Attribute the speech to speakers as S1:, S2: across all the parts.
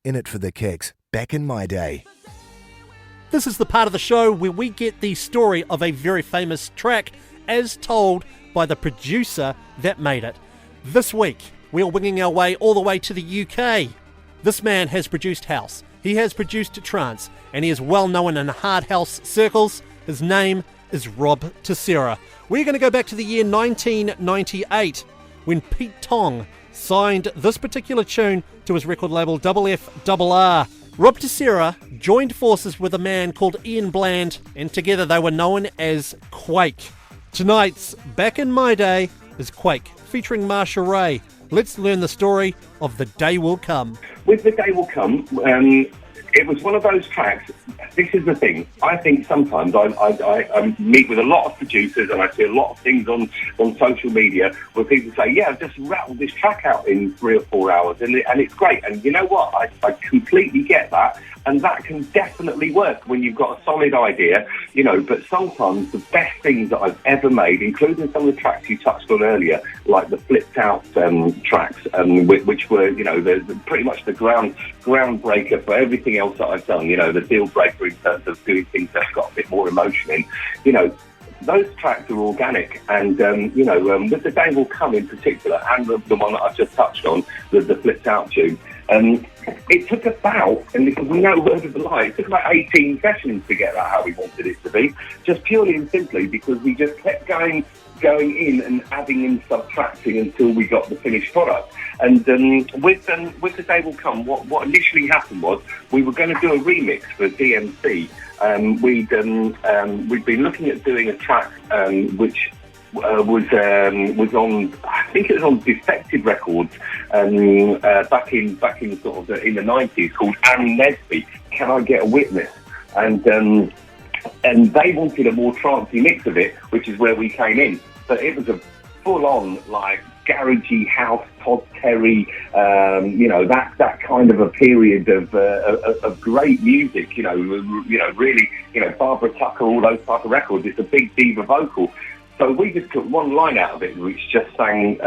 S1: In it for the kicks, back in my day.
S2: This is the part of the show where we get the story of a very famous track as told by the producer that made it. This week, we're winging our way all the way to the UK. This man has produced house, he has produced trance, and he is well known in hard house circles. His name is Rob Tissera. We're going to go back to the year 1998 when Pete Tong signed this particular tune to his record label FFRR. Rob Tissera joined forces with a man called Ian Bland, and together they were known as Quake. Tonight's Back in My Day is Quake, featuring Marsha Ray. Let's learn the story of The Day Will Come.
S3: With The Day Will Come, it was one of those tracks. This is the thing. I think sometimes I meet with a lot of producers and I see a lot of things on social media where people say, yeah, I've just rattled this track out in 3 or 4 hours and it's great. And you know what? I completely get that. And that can definitely work when you've got a solid idea, but sometimes the best things that I've ever made, including some of the tracks you touched on earlier, like the flipped out tracks, which were, pretty much the groundbreaker for everything else that I've done, the deal breaker in terms of doing things that have got a bit more emotion in, those tracks are organic, and with The Day Will Come in particular, and the one that I've just touched on, the flipped out tune, it took about, and this is no word of a lie, it took about 18 sessions to get that how we wanted it to be, just purely and simply because we just kept going in and adding and subtracting until we got the finished product. And with The Day Will Come, what initially happened was we were going to do a remix for DMC. We'd been looking at doing a track which was on, I think it was on Defected Records back in sort of in the 90s, called Anne Nesby, Can I Get a Witness? And they wanted a more trancey mix of it, which is where we came in. But it was a full-on, like, garagey house, Todd Terry, that kind of a period of great music, really, Barbara Tucker, all those type of records. It's a big diva vocal. So we just took one line out of it, which just sang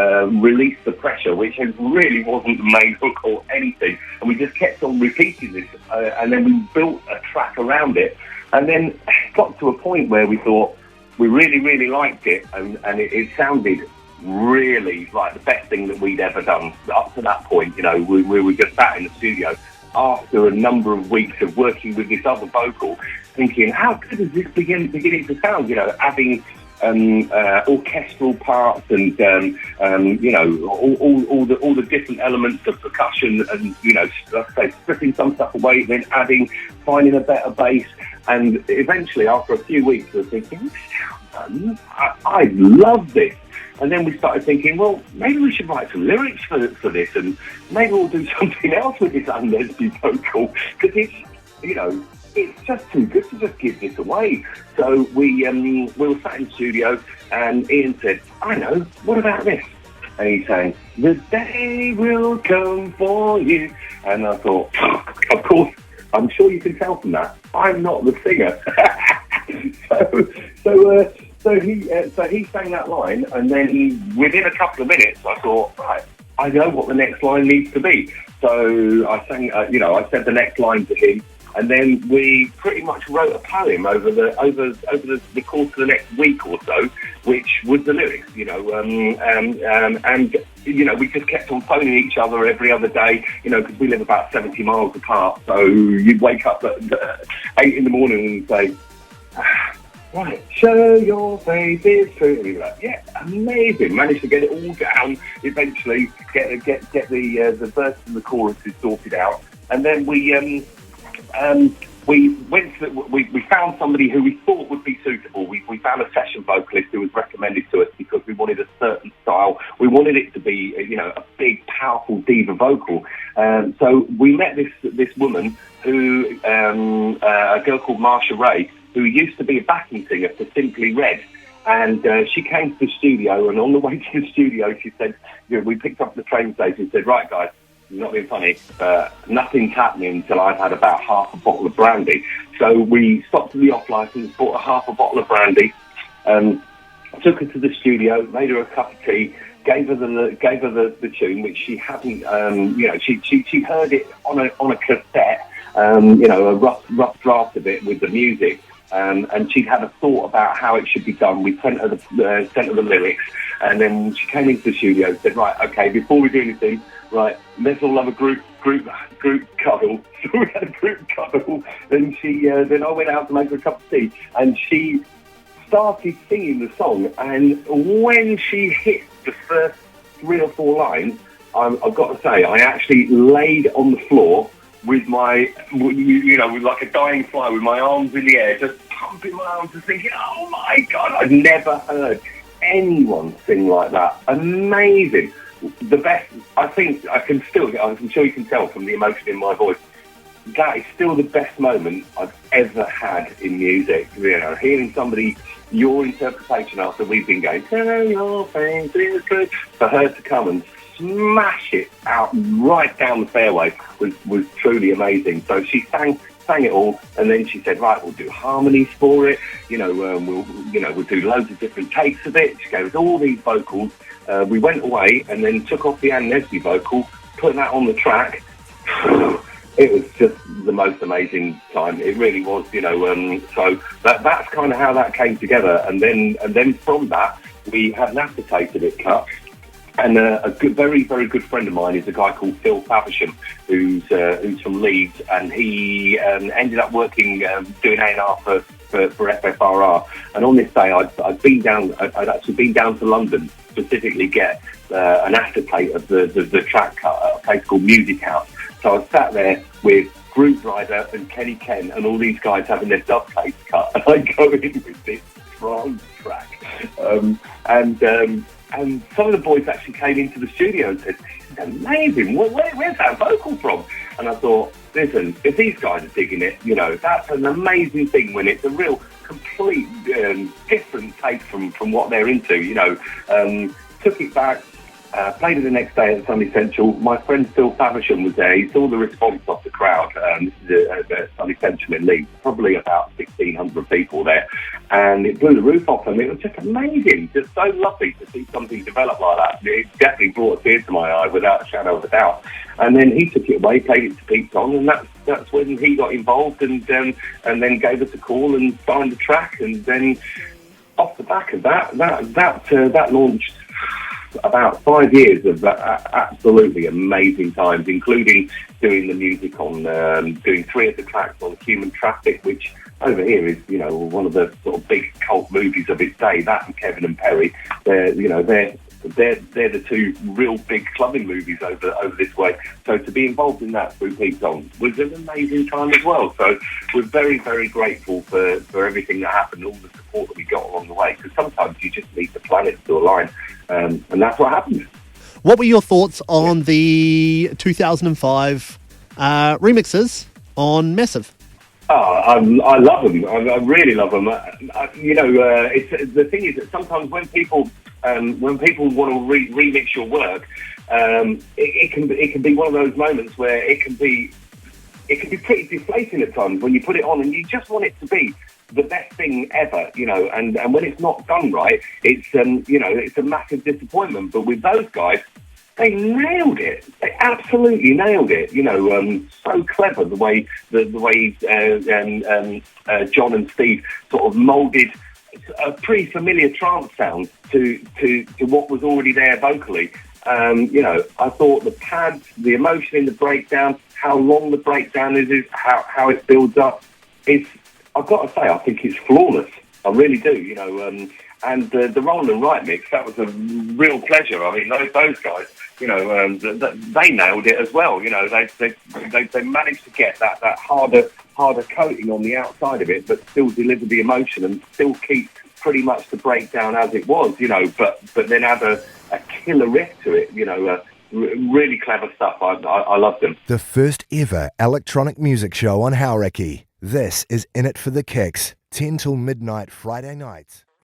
S3: Release the Pressure, which really wasn't the main hook or anything. And we just kept on repeating this, and then we built a track around it. And then it got to a point where we thought we really, really liked it, and it sounded really like the best thing that we'd ever done. Up to that point, we were just sat in the studio after a number of weeks of working with this other vocal, thinking, how good is this beginning to sound? Adding orchestral parts and all the different elements of percussion, and like I say, stripping some stuff away, then finding a better bass, and eventually after a few weeks we were thinking, I love this. And then we started thinking, well, maybe we should write some lyrics for this, and maybe we'll do something else with this Anne Nesby vocal, because it's just too good to just give this away. So we were sat in the studio, and Ian said, I know, what about this? And he sang, The Day Will Come For You. And I thought, of course, I'm sure you can tell from that, I'm not the singer. So he sang that line, and then within a couple of minutes, I thought, right, I know what the next line needs to be. So I sang, I said the next line to him, and then we pretty much wrote a poem over the course of the next week or so, which was the lyrics, and we just kept on phoning each other every other day, because we live about 70 miles apart. So you'd wake up at 8 in the morning and say, right, show your face is true. And we were like, yeah, amazing. Managed to get it all down. Eventually, get the verse and the choruses sorted out, and then we found somebody who we thought would be suitable. We found a session vocalist who was recommended to us because we wanted a certain style. We wanted it to be, a big, powerful diva vocal. So we met this woman who, a girl called Marsha Ray, who used to be a backing singer for Simply Red. And she came to the studio, and on the way to the studio, she said, we picked up the train station and said, right, guys, not being funny, nothing's happening until I've had about half a bottle of brandy. So we stopped at the off licence, bought half a bottle of brandy, took her to the studio, made her a cup of tea, gave her the tune, which she hadn't, she heard it on a cassette, a rough draft of it with the music, and she'd had a thought about how it should be done. We sent her the lyrics, and then she came into the studio and said, right, okay, before we do anything, right, let's all have a group cuddle. So we had a group cuddle, and then I went out to make her a cup of tea, and she started singing the song, and when she hit the first 3 or 4 lines, I've got to say, I actually laid on the floor with my, with like a dying fly, with my arms in the air, just pumping my arms and thinking, oh my God, I've never heard anyone sing like that. Amazing. The best, I think, I'm sure you can tell from the emotion in my voice, that is still the best moment I've ever had in music. Hearing somebody, your interpretation after we've been going, tell your face is good, for her to come and smash it out right down the fairway was truly amazing. So she sang it all, and then she said, right, we'll do harmonies for it, we'll do loads of different takes of it. She gave us all these vocals. We went away and then took off the Ann Nesby vocal, put that on the track. It was just the most amazing time. It really was, so that's kind of how that came together. And then from that, we had an aftertaste of it cut. And a very, very good friend of mine is a guy called Phil Faversham, who's from Leeds, and he ended up working doing A&R for FFRR. And on this day, I'd actually been down to London specifically get an aftertaste of the track cut at a place called Music House. So I was sat there with Groove Rider and Kenny Ken and all these guys having their dovetails cut, and I go in with this trance track. And some of the boys actually came into the studio and said, "This is amazing, where's that vocal from?" And I thought, listen, if these guys are digging it, that's an amazing thing when it's a real complete different take from what they're into, took it back, played it the next day at Sunday Central. My friend Phil Faversham was there. He saw the response of the crowd. This is at Sunday Central in Leeds, probably about 1,600 people there. And it blew the roof off them. It was just amazing, just so lovely to see something develop like that. It definitely brought a tear to my eye without a shadow of a doubt. And then he took it away, played it to Pete Tong, and that's when he got involved and then gave us a call and signed the track. And then off the back of that launched about 5 years of absolutely amazing times, including doing the music on, doing 3 of the tracks on Human Traffic, which over here is, one of the sort of big cult movies of its day. That and Kevin and Perry, they're the 2 real big clubbing movies over this way. So to be involved in that through Pete Tong was an amazing time as well. So we're very, very grateful for everything that happened, all the support that we got along the way, because sometimes you just need the planets to align, and that's what happened.
S2: What were your thoughts on the 2005 remixes on Massive?
S3: Oh, I love them. I really love them. It's the thing is that sometimes when people want to remix your work, it can be one of those moments where it can be pretty deflating at times when you put it on and you just want it to be the best thing ever, and when it's not done right, it's a massive disappointment. But with those guys, they nailed it. They absolutely nailed it. So clever the way John and Steve sort of moulded a pretty familiar trance sound to what was already there vocally. I thought the pads, the emotion in the breakdown, how long the breakdown is how it builds up. I've got to say, I think it's flawless. I really do. And the Roll and Write mix, that was a real pleasure. I mean, those guys, they nailed it as well. They managed to get that harder coating on the outside of it, but still deliver the emotion and still keep pretty much the breakdown as it was, but then add a killer riff to it, really clever stuff. I loved them.
S1: The first ever electronic music show on Hauraki. This is In It for the Kicks, 10 till midnight Friday nights.